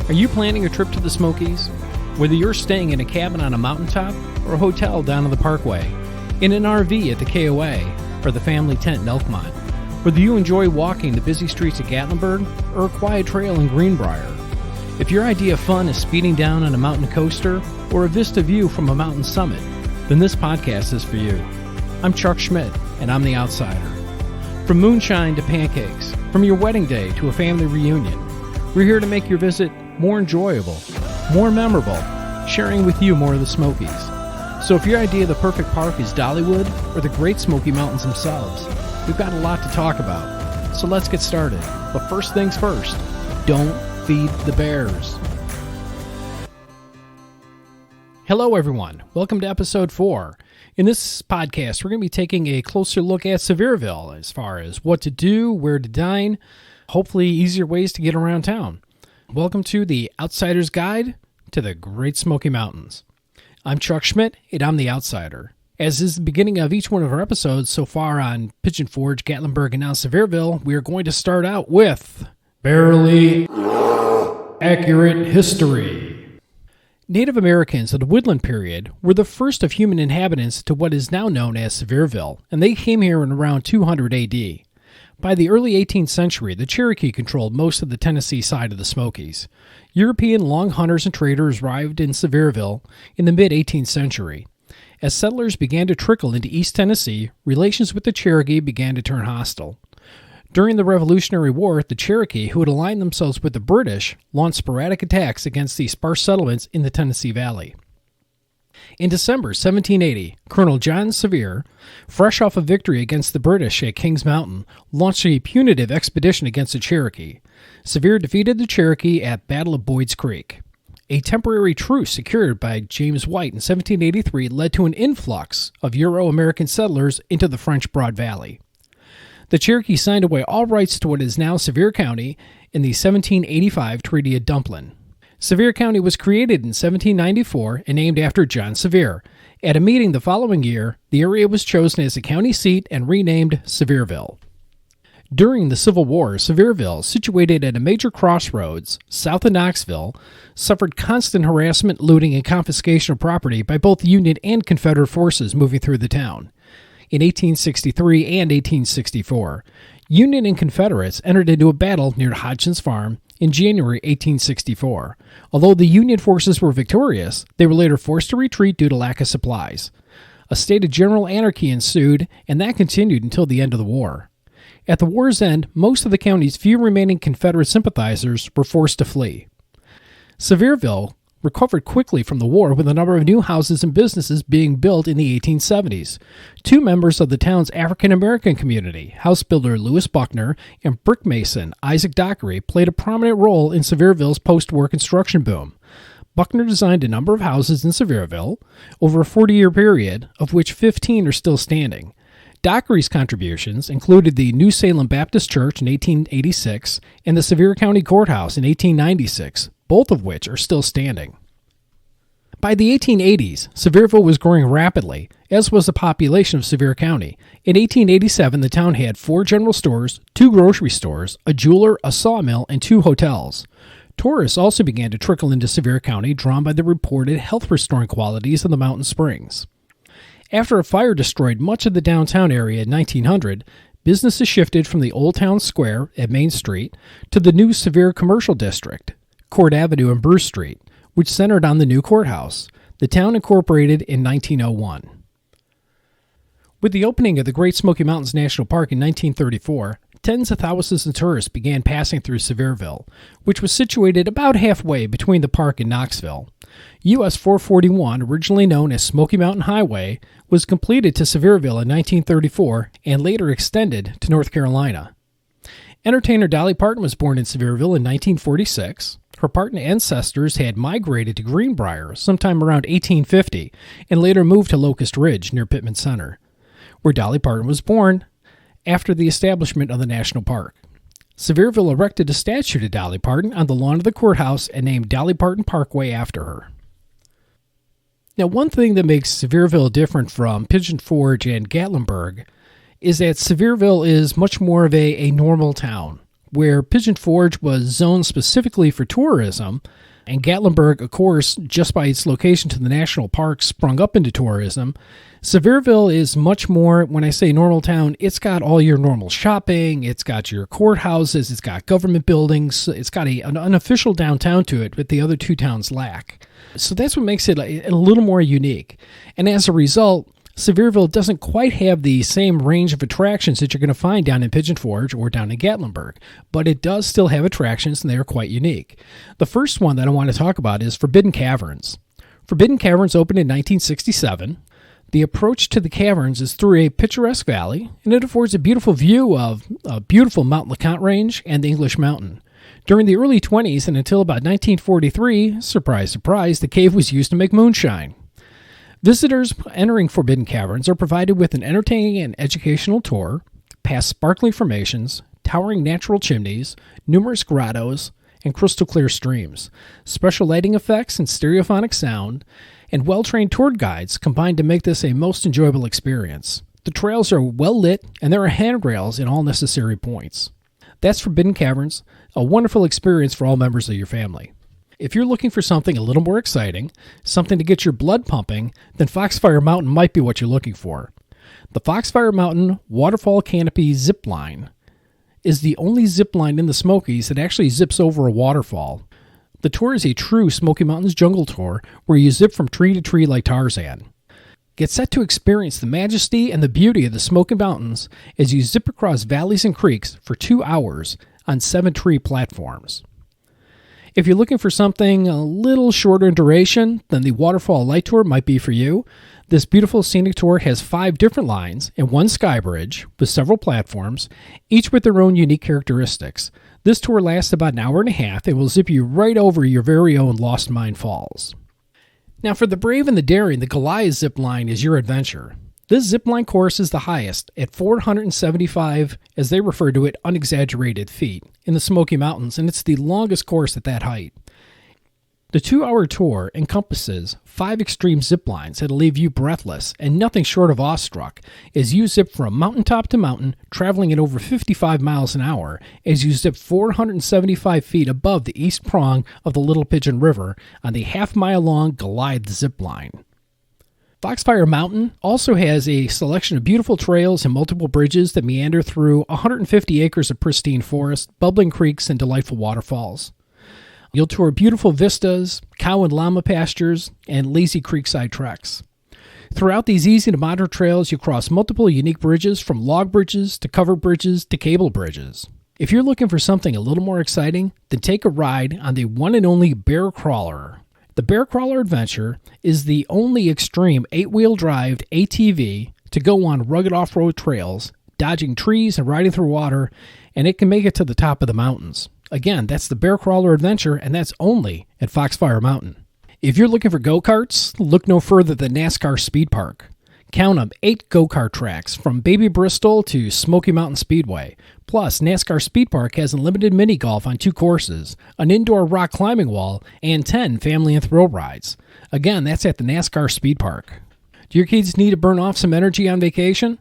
Are you planning a trip to the Smokies? Whether you're staying in a cabin on a mountaintop or a hotel down on the Parkway, in an RV at the KOA, or the family tent in Elkmont, whether you enjoy walking the busy streets of Gatlinburg or a quiet trail in Greenbrier, if your idea of fun is speeding down on a mountain coaster or a vista view from a mountain summit, then this podcast is for you. I'm Chuck Schmidt, and I'm the Outsider. From moonshine to pancakes, from your wedding day to a family reunion, we're here to make your visit more enjoyable, more memorable, sharing with you more of the Smokies. So if your idea of the perfect park is Dollywood or the Great Smoky Mountains themselves, we've got a lot to talk about. So let's get started. But first things first, don't feed the bears. Hello everyone, welcome to episode 4. In this podcast, we're going to be taking a closer look at Sevierville as far as what to do, where to dine, hopefully easier ways to get around town. Welcome to the Outsider's Guide to the Great Smoky Mountains. I'm Chuck Schmidt, and I'm the Outsider. As is the beginning of each one of our episodes so far on Pigeon Forge, Gatlinburg, and now Sevierville, we are going to start out with Barely Accurate History. Native Americans of the Woodland period were the first of human inhabitants to what is now known as Sevierville, and they came here in around 200 AD. By the early 18th century, the Cherokee controlled most of the Tennessee side of the Smokies. European long hunters and traders arrived in Sevierville in the mid-18th century. As settlers began to trickle into East Tennessee, relations with the Cherokee began to turn hostile. During the Revolutionary War, the Cherokee, who had aligned themselves with the British, launched sporadic attacks against these sparse settlements in the Tennessee Valley. In December 1780, Colonel John Sevier, fresh off a victory against the British at Kings Mountain, launched a punitive expedition against the Cherokee. Sevier defeated the Cherokee at Battle of Boyd's Creek. A temporary truce secured by James White in 1783 led to an influx of Euro-American settlers into the French Broad Valley. The Cherokee signed away all rights to what is now Sevier County in the 1785 Treaty of Dumplin. Sevier County was created in 1794 and named after John Sevier. At a meeting the following year, the area was chosen as the county seat and renamed Sevierville. During the Civil War, Sevierville, situated at a major crossroads south of Knoxville, suffered constant harassment, looting, and confiscation of property by both Union and Confederate forces moving through the town. In 1863 and 1864, Union and Confederates entered into a battle near Hodgson's Farm in January 1864. Although the Union forces were victorious, they were later forced to retreat due to lack of supplies. A state of general anarchy ensued, and that continued until the end of the war. At the war's end, most of the county's few remaining Confederate sympathizers were forced to flee. Sevierville recovered quickly from the war with a number of new houses and businesses being built in the 1870s. Two members of the town's African-American community, house builder Lewis Buckner and brick mason Isaac Dockery, played a prominent role in Sevierville's post-war construction boom. Buckner designed a number of houses in Sevierville over a 40-year period, of which 15 are still standing. Dockery's contributions included the New Salem Baptist Church in 1886 and the Sevier County Courthouse in 1896, both of which are still standing. By the 1880s, Sevierville was growing rapidly, as was the population of Sevier County. In 1887, the town had 4 general stores, 2 grocery stores, a jeweler, a sawmill, and 2 hotels. Tourists also began to trickle into Sevier County, drawn by the reported health-restoring qualities of the mountain springs. After a fire destroyed much of the downtown area in 1900, businesses shifted from the Old Town Square at Main Street to the new Sevier Commercial District, Court Avenue and Bruce Street, which centered on the new courthouse. The town incorporated in 1901. With the opening of the Great Smoky Mountains National Park in 1934, tens of thousands of tourists began passing through Sevierville, which was situated about halfway between the park and Knoxville. US 441, originally known as Smoky Mountain Highway, was completed to Sevierville in 1934 and later extended to North Carolina. Entertainer Dolly Parton was born in Sevierville in 1946. Her Parton ancestors had migrated to Greenbrier sometime around 1850 and later moved to Locust Ridge near Pittman Center, where Dolly Parton was born after the establishment of the national park. Sevierville erected a statue to Dolly Parton on the lawn of the courthouse and named Dolly Parton Parkway after her. Now, one thing that makes Sevierville different from Pigeon Forge and Gatlinburg is that Sevierville is much more of a normal town. where Pigeon Forge was zoned specifically for tourism, and Gatlinburg, of course, just by its location to the national park, sprung up into tourism. Sevierville is much more, when I say normal town, it's got all your normal shopping, it's got your courthouses, it's got government buildings, it's got an unofficial downtown to it, but the other two towns lack. So that's what makes it a little more unique. And as a result, Sevierville doesn't quite have the same range of attractions that you're going to find down in Pigeon Forge or down in Gatlinburg, but it does still have attractions, and they are quite unique. The first one that I want to talk about is Forbidden Caverns. Forbidden Caverns opened in 1967. The approach to the caverns is through a picturesque valley, and it affords a beautiful view of a beautiful Mount LeConte Range and the English Mountain. During the early 20s and until about 1943, surprise, surprise, the cave was used to make moonshine. Visitors entering Forbidden Caverns are provided with an entertaining and educational tour, past sparkling formations, towering natural chimneys, numerous grottos, and crystal clear streams, special lighting effects and stereophonic sound, and well-trained tour guides combine to make this a most enjoyable experience. The trails are well lit, and there are handrails in all necessary points. That's Forbidden Caverns, a wonderful experience for all members of your family. If you're looking for something a little more exciting, something to get your blood pumping, then Foxfire Mountain might be what you're looking for. The Foxfire Mountain Waterfall Canopy Zip Line is the only zip line in the Smokies that actually zips over a waterfall. The tour is a true Smoky Mountains jungle tour where you zip from tree to tree like Tarzan. Get set to experience the majesty and the beauty of the Smoky Mountains as you zip across valleys and creeks for 2 hours on 7 tree platforms. If you're looking for something a little shorter in duration, then the Waterfall Light Tour might be for you. This beautiful scenic tour has 5 different lines and 1 sky bridge with several platforms, each with their own unique characteristics. This tour lasts about an hour and a half and will zip you right over your very own Lost Mine Falls. Now for the brave and the daring, the Goliath zip line is your adventure. This zipline course is the highest at 475, as they refer to it, unexaggerated feet in the Smoky Mountains, and it's the longest course at that height. The 2-hour tour encompasses 5 extreme zip lines that'll leave you breathless and nothing short of awestruck as you zip from mountaintop to mountain, traveling at over 55 miles an hour as you zip 475 feet above the east prong of the Little Pigeon River on the half-mile-long Goliath zip line. Foxfire Mountain also has a selection of beautiful trails and multiple bridges that meander through 150 acres of pristine forest, bubbling creeks, and delightful waterfalls. You'll tour beautiful vistas, cow and llama pastures, and lazy creekside treks. Throughout these easy-to-monitor trails, you cross multiple unique bridges, from log bridges to covered bridges to cable bridges. If you're looking for something a little more exciting, then take a ride on the one and only Bear Crawler. The Bear Crawler Adventure is the only extreme 8-wheel-drive ATV to go on rugged off-road trails, dodging trees and riding through water, and it can make it to the top of the mountains. Again, that's the Bear Crawler Adventure, and that's only at Foxfire Mountain. If you're looking for go-karts, look no further than NASCAR Speed Park. Count them, 8 go-kart tracks from Baby Bristol to Smoky Mountain Speedway. Plus, NASCAR Speed Park has unlimited mini golf on 2 courses, an indoor rock climbing wall, and 10 family and thrill rides. Again, that's at the NASCAR Speed Park. Do your kids need to burn off some energy on vacation?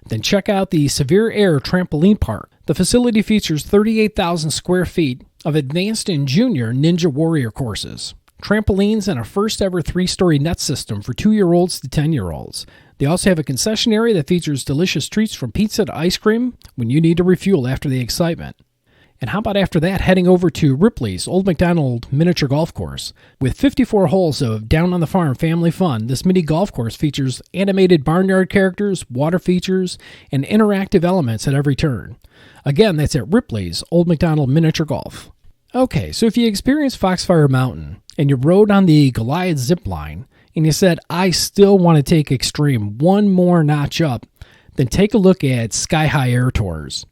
Then check out the Severe Air Trampoline Park. The facility features 38,000 square feet of advanced and junior Ninja Warrior courses, trampolines, and a first-ever 3-story net system for 2-year-olds to 10-year-olds. They also have a concession area that features delicious treats from pizza to ice cream when you need to refuel after the excitement. And how about after that, heading over to Ripley's Old McDonald Miniature Golf Course? With 54 holes of down-on-the-farm family fun, this mini golf course features animated barnyard characters, water features, and interactive elements at every turn. Again, that's at Ripley's Old McDonald Miniature Golf. Okay, so if you experienced Foxfire Mountain and you rode on the Goliath zip line, and you said, I still want to take extreme one more notch up, then take a look at Sky High Air Tours.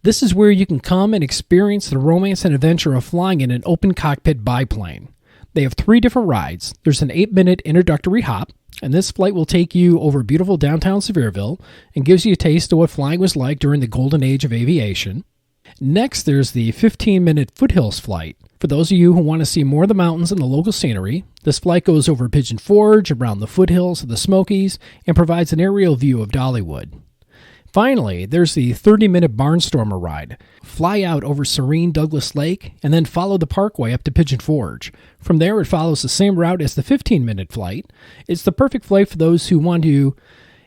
This is where you can come and experience the romance and adventure of flying in an open cockpit biplane. They have 3 different rides. There's an 8-minute introductory hop, and this flight will take you over beautiful downtown Sevierville and gives you a taste of what flying was like during the golden age of aviation. Next, there's the 15-minute foothills flight. For those of you who want to see more of the mountains and the local scenery, this flight goes over Pigeon Forge, around the foothills of the Smokies, and provides an aerial view of Dollywood. Finally, there's the 30-minute Barnstormer ride. Fly out over serene Douglas Lake and then follow the parkway up to Pigeon Forge. From there, it follows the same route as the 15-minute flight. It's the perfect flight for those who want to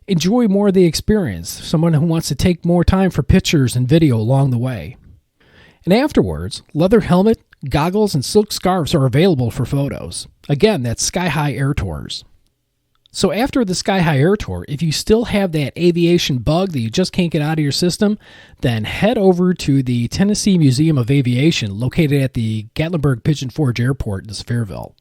enjoy more of the experience, someone who wants to take more time for pictures and video along the way. And afterwards, leather helmet, goggles, and silk scarves are available for photos. Again, that's Sky High Air Tours. So after the Sky High Air Tour, if you still have that aviation bug that you just can't get out of your system, then head over to the Tennessee Museum of Aviation located at the Gatlinburg Pigeon Forge Airport in Sevierville.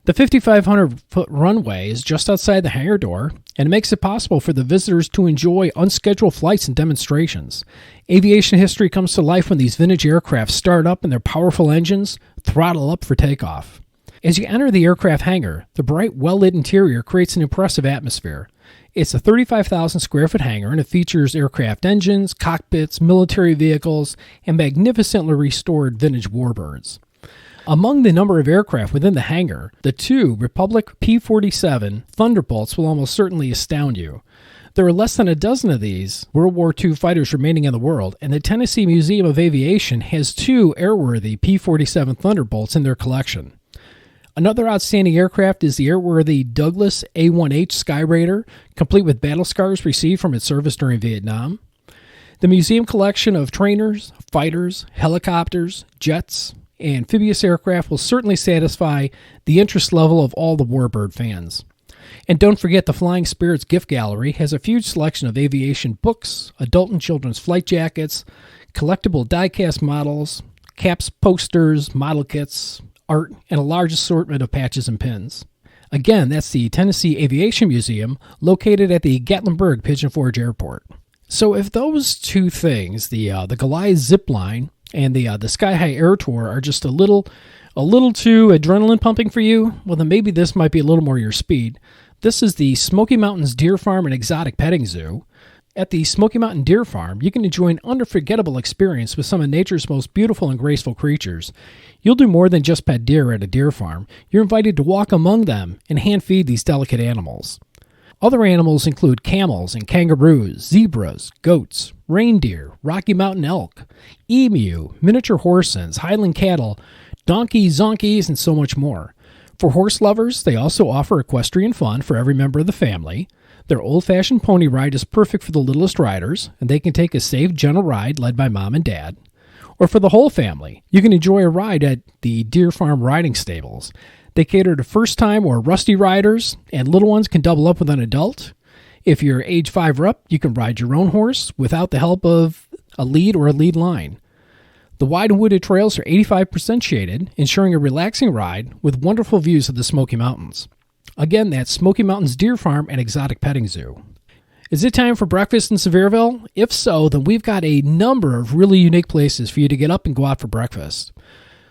The 5,500-foot runway is just outside the hangar door, and it makes it possible for the visitors to enjoy unscheduled flights and demonstrations. Aviation history comes to life when these vintage aircraft start up and their powerful engines throttle up for takeoff. As you enter the aircraft hangar, the bright, well-lit interior creates an impressive atmosphere. It's a 35,000 square foot hangar, and it features aircraft engines, cockpits, military vehicles, and magnificently restored vintage warbirds. Among the number of aircraft within the hangar, the two Republic P-47 Thunderbolts will almost certainly astound you. There are less than a dozen of these World War II fighters remaining in the world, and the Tennessee Museum of Aviation has two airworthy P-47 Thunderbolts in their collection. Another outstanding aircraft is the airworthy Douglas A-1H Skyraider, complete with battle scars received from its service during Vietnam. The museum collection of trainers, fighters, helicopters, jets, and amphibious aircraft will certainly satisfy the interest level of all the warbird fans. And don't forget the Flying Spirits gift gallery has a huge selection of aviation books, adult and children's flight jackets, collectible die-cast models, caps, posters, model kits, art, and a large assortment of patches and pins. Again, that's the Tennessee Aviation Museum located at the Gatlinburg Pigeon Forge Airport. So if those two things, the Goliath zip line and the Sky High Air Tour, are just a little too adrenaline pumping for you, well then maybe this might be a little more your speed. This is the Smoky Mountains Deer Farm and Exotic Petting Zoo. At the Smoky Mountain Deer Farm, you can enjoy an unforgettable experience with some of nature's most beautiful and graceful creatures. You'll do more than just pet deer at a deer farm. You're invited to walk among them and hand-feed these delicate animals. Other animals include camels and kangaroos, zebras, goats, reindeer, Rocky Mountain elk, emu, miniature horsens, highland cattle, donkeys, zonkies, and so much more. For horse lovers, they also offer equestrian fun for every member of the family. Their old-fashioned pony ride is perfect for the littlest riders, and they can take a safe, gentle ride led by mom and dad. Or for the whole family, you can enjoy a ride at the Deer Farm riding stables. They cater to first-time or rusty riders, and little ones can double up with an adult. If you're age 5 or up, you can ride your own horse without the help of a lead or a lead line. The wide and wooded trails are 85% shaded, ensuring a relaxing ride with wonderful views of the Smoky Mountains. Again, that's Smoky Mountains Deer Farm and Exotic Petting Zoo. Is it time for breakfast in Sevierville? If so, then we've got a number of really unique places for you to get up and go out for breakfast.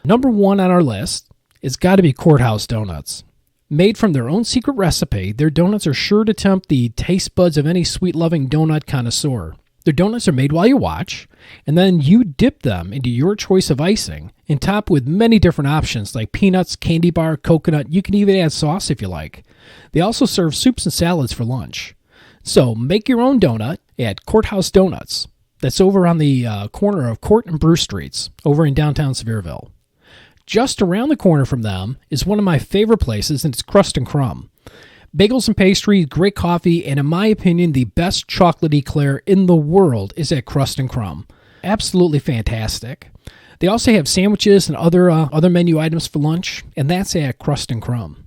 Number one on our list is got to be Courthouse Donuts. Made from their own secret recipe, their donuts are sure to tempt the taste buds of any sweet-loving donut connoisseur. Their donuts are made while you watch, and then you dip them into your choice of icing and top with many different options like peanuts, candy bar, coconut. You can even add sauce if you like. They also serve soups and salads for lunch. So make your own donut at Courthouse Donuts. That's over on the corner of Court and Bruce Streets over in downtown Sevierville. Just around the corner from them is one of my favorite places, and it's Crust and Crumb. Bagels and pastry, great coffee, and in my opinion, the best chocolate eclair in the world is at Crust and Crumb. Absolutely fantastic. They also have sandwiches and other menu items for lunch, and that's at Crust and Crumb.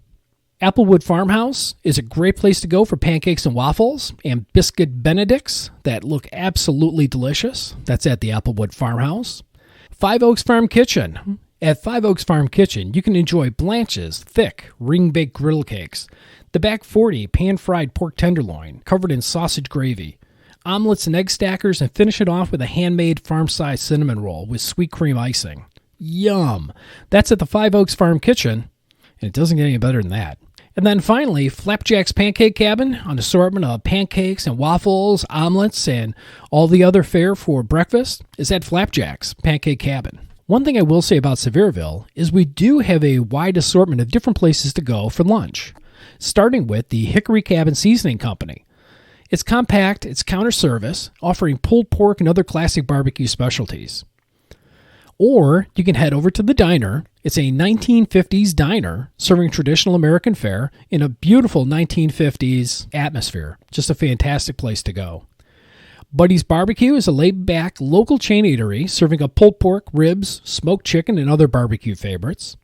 Applewood Farmhouse is a great place to go for pancakes and waffles and biscuit benedicts that look absolutely delicious. That's at the Applewood Farmhouse. Five Oaks Farm Kitchen. At Five Oaks Farm Kitchen, you can enjoy Blanche's thick ring-baked griddle cakes, the Back 40 pan-fried pork tenderloin covered in sausage gravy, omelets and egg stackers, and finish it off with a handmade farm-sized cinnamon roll with sweet cream icing. Yum! That's at the Five Oaks Farm Kitchen, and it doesn't get any better than that. And then finally, Flapjack's Pancake Cabin, an assortment of pancakes and waffles, omelets, and all the other fare for breakfast is at Flapjack's Pancake Cabin. One thing I will say about Sevierville is we do have a wide assortment of different places to go for lunch, starting with the Hickory Cabin Seasoning Company. It's compact, it's counter service, offering pulled pork and other classic barbecue specialties. Or you can head over to the diner. It's a 1950s diner serving traditional American fare in a beautiful 1950s atmosphere. Just a fantastic place to go. Buddy's Barbecue is a laid-back local chain eatery serving up pulled pork, ribs, smoked chicken, and other barbecue favorites.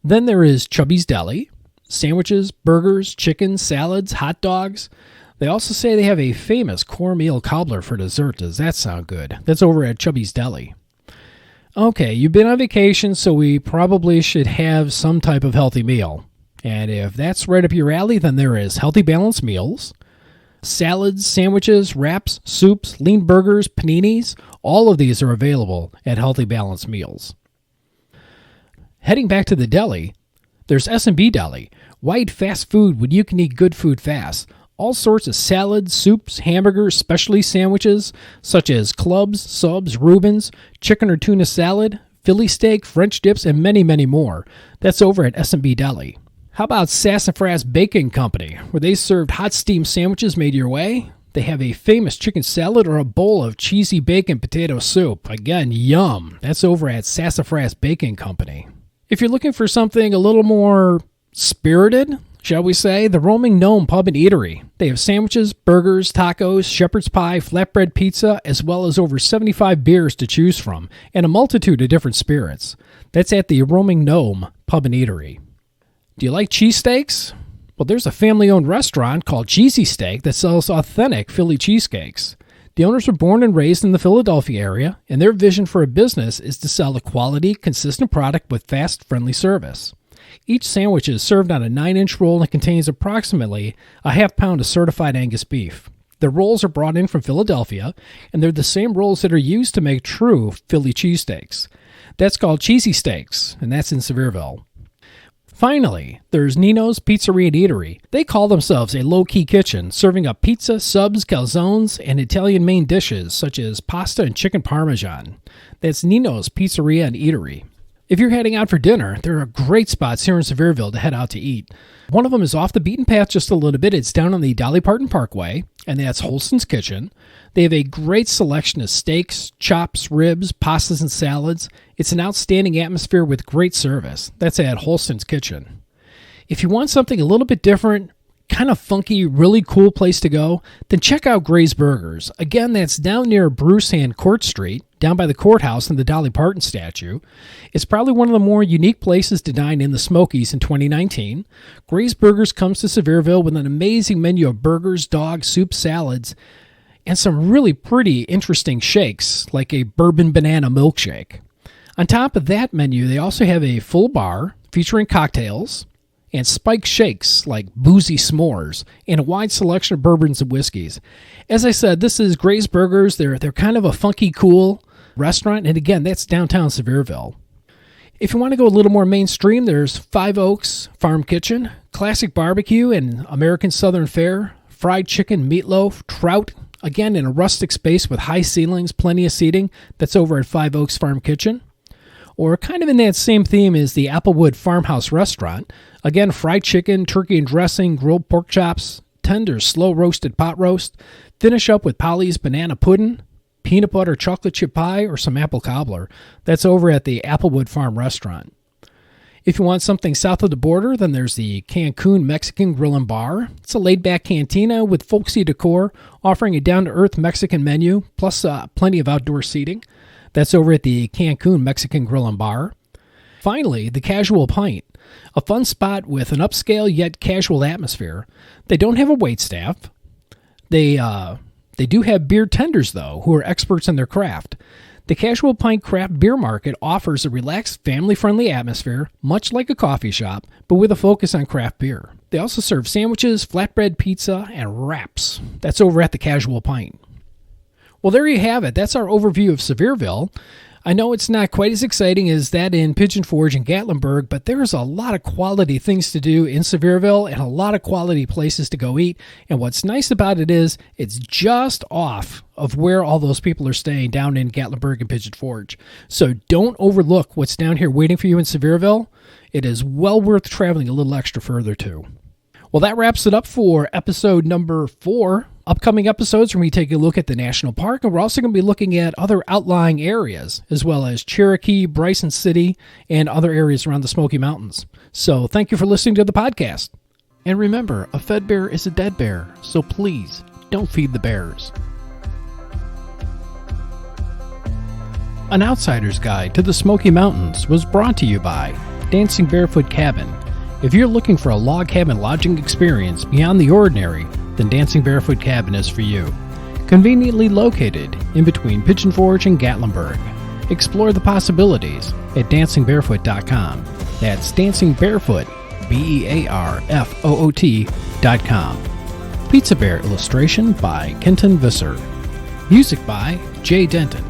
Then there is Chubby's Deli, sandwiches, burgers, chicken, salads, hot dogs. They also say they have a famous cornmeal cobbler for dessert. Does that sound good? That's over at Chubby's Deli. Okay, you've been on vacation, so we probably should have some type of healthy meal. And if that's right up your alley, then there is Healthy Balanced Meals, salads, sandwiches, wraps, soups, lean burgers, paninis. All of these are available at Healthy Balanced Meals. Heading back to the deli, there's S&B Deli, wide fast food when you can eat good food fast. All sorts of salads, soups, hamburgers, specialty sandwiches, such as clubs, subs, Reubens, chicken or tuna salad, Philly steak, French dips, and many, many more. That's over at S&B Deli. How about Sassafras Baking Company, where they served hot steamed sandwiches made your way? They have a famous chicken salad or a bowl of cheesy bacon potato soup. Again, yum. That's over at Sassafras Baking Company. If you're looking for something a little more spirited, shall we say, the Roaming Gnome Pub and Eatery. They have sandwiches, burgers, tacos, shepherd's pie, flatbread pizza, as well as over 75 beers to choose from, and a multitude of different spirits. That's at the Roaming Gnome Pub and Eatery. Do you like cheesesteaks? Well, there's a family-owned restaurant called Cheesy Steak that sells authentic Philly cheesesteaks. The owners were born and raised in the Philadelphia area, and their vision for a business is to sell a quality, consistent product with fast, friendly service. Each sandwich is served on a 9-inch roll and contains approximately a half pound of certified Angus beef. The rolls are brought in from Philadelphia, and they're the same rolls that are used to make true Philly cheesesteaks. That's called Cheesy Steaks, and that's in Sevierville. Finally, there's Nino's Pizzeria and Eatery. They call themselves a low-key kitchen, serving up pizza, subs, calzones, and Italian main dishes such as pasta and chicken parmesan. That's Nino's Pizzeria and Eatery. If you're heading out for dinner, there are great spots here in Sevierville to head out to eat. One of them is off the beaten path just a little bit. It's down on the Dolly Parton Parkway, and that's Holston's Kitchen. They have a great selection of steaks, chops, ribs, pastas, and salads. It's an outstanding atmosphere with great service. That's at Holston's Kitchen. If you want something a little bit different, kind of funky, really cool place to go, then check out Gray's Burgers. Again, that's down near Bruce and Court Street, down by the courthouse and the Dolly Parton statue. It's probably one of the more unique places to dine in the Smokies in 2019. Gray's Burgers comes to Sevierville with an amazing menu of burgers, dogs, soup, salads, and some really pretty interesting shakes, like a bourbon banana milkshake. On top of that menu, they also have a full bar featuring cocktails and spiked shakes like boozy s'mores, and a wide selection of bourbons and whiskeys. As I said, this is Gray's Burgers. They're kind of a funky, cool restaurant, and again, that's downtown Sevierville. If you want to go a little more mainstream, there's Five Oaks Farm Kitchen, classic barbecue and American Southern fare, fried chicken, meatloaf, trout, again in a rustic space with high ceilings, plenty of seating. That's over at Five Oaks Farm Kitchen. Or kind of in that same theme is the Applewood Farmhouse Restaurant. Again, fried chicken, turkey and dressing, grilled pork chops, tender slow-roasted pot roast. Finish up with Polly's banana pudding, peanut butter chocolate chip pie, or some apple cobbler. That's over at the Applewood Farm Restaurant. If you want something south of the border, then there's the Cancun Mexican Grill and Bar. It's a laid-back cantina with folksy decor, offering a down-to-earth Mexican menu, plus plenty of outdoor seating. That's over at the Cancun Mexican Grill and Bar. Finally, the Casual Pint, a fun spot with an upscale yet casual atmosphere. They don't have a waitstaff. They do have beer tenders, though, who are experts in their craft. The Casual Pint Craft Beer Market offers a relaxed, family-friendly atmosphere, much like a coffee shop, but with a focus on craft beer. They also serve sandwiches, flatbread pizza, and wraps. That's over at the Casual Pint. Well, there you have it. That's our overview of Sevierville. I know it's not quite as exciting as that in Pigeon Forge and Gatlinburg, but there's a lot of quality things to do in Sevierville and a lot of quality places to go eat. And what's nice about it is it's just off of where all those people are staying down in Gatlinburg and Pigeon Forge. So don't overlook what's down here waiting for you in Sevierville. It is well worth traveling a little extra further to. Well, that wraps it up for episode number 4 Upcoming episodes, we're going to be taking a look at the national park, and we're also going to be looking at other outlying areas, as well as Cherokee, Bryson City, and other areas around the Smoky Mountains. So thank you for listening to the podcast. And remember, a fed bear is a dead bear, so please don't feed the bears. An Outsider's Guide to the Smoky Mountains was brought to you by Dancing Barefoot Cabin. If you're looking for a log cabin lodging experience beyond the ordinary, then Dancing Barefoot Cabin is for you. Conveniently located in between Pigeon Forge and Gatlinburg. Explore the possibilities at dancingbarefoot.com. That's dancingbarefoot, BEARFOOT.com. Pizza Bear illustration by Kenton Visser. Music by Jay Denton.